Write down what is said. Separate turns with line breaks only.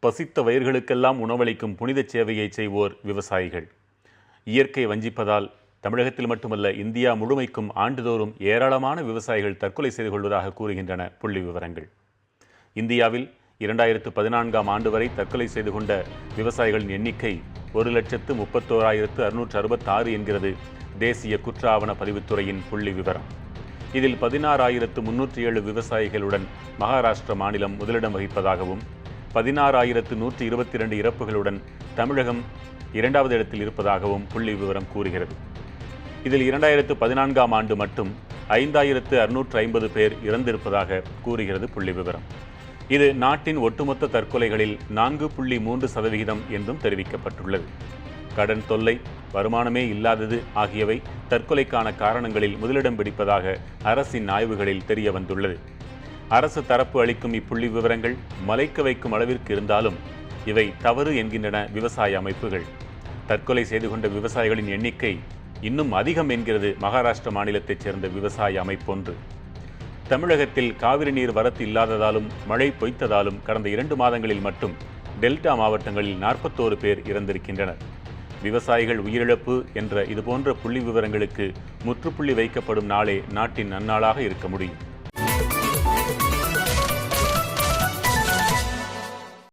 பசித்த வயிர்களுக்கெல்லாம் உணவளிக்கும் புனித சேவையை செய்வோர் விவசாயிகள். இயற்கை வஞ்சிப்பதால் தமிழகத்தில் மட்டுமல்ல இந்தியா முழுமைக்கும் ஆண்டுதோறும் ஏராளமான விவசாயிகள் தற்கொலை செய்து கொள்வதாக கூறுகின்றன புள்ளி விவரங்கள். இந்தியாவில் 2014ஆம் ஆண்டு வரை தற்கொலை செய்து கொண்ட விவசாயிகளின் எண்ணிக்கை 1,31,666 என்கிறது தேசிய குற்ற ஆவண பதிவுத்துறையின் புள்ளி விவரம். இதில் 16,307 விவசாயிகளுடன் மகாராஷ்டிர மாநிலம் முதலிடம் வகிப்பதாகவும் 16,122 இறப்புகளுடன் தமிழகம் 2வது இடத்தில் இருப்பதாகவும் புள்ளி விவரம் கூறுகிறது. இதில் 2014ஆம் ஆண்டு மட்டும் 5,650 பேர் இறந்திருப்பதாக கூறுகிறது புள்ளி விவரம். இது நாட்டின் ஒட்டுமொத்த தற்கொலைகளில் 4.3% என்றும் தெரிவிக்கப்பட்டுள்ளது. கடன் தொல்லை, வருமானமே இல்லாதது ஆகியவை தற்கொலைக்கான காரணங்களில் முதலிடம் பிடிப்பதாக அரசின் ஆய்வுகளில் தெரிய வந்துள்ளது. அரசு தரப்பு அளிக்கும் இப்புள்ளி விவரங்கள் மலைக்க வைக்கும் அளவிற்கு இருந்தாலும் இவை தவறு என்கின்றன விவசாய அமைப்புகள். தற்கொலை செய்து கொண்ட விவசாயிகளின் எண்ணிக்கை இன்னும் அதிகம் என்கிறது மகாராஷ்டிர மாநிலத்தைச் சேர்ந்த விவசாய அமைப்பொன்று. தமிழகத்தில் காவிரி நீர் வரத்து இல்லாததாலும் மழை பொய்த்ததாலும் கடந்த 2 மாதங்களில் மட்டும் டெல்டா மாவட்டங்களில் 41 பேர் இறந்திருக்கின்றனர். விவசாயிகள் உயிரிழப்பு என்ற இதுபோன்ற புள்ளி விவரங்களுக்கு முற்றுப்புள்ளி வைக்கப்படும் நாளே நாட்டின் நன்னாளாக இருக்க முடியும்.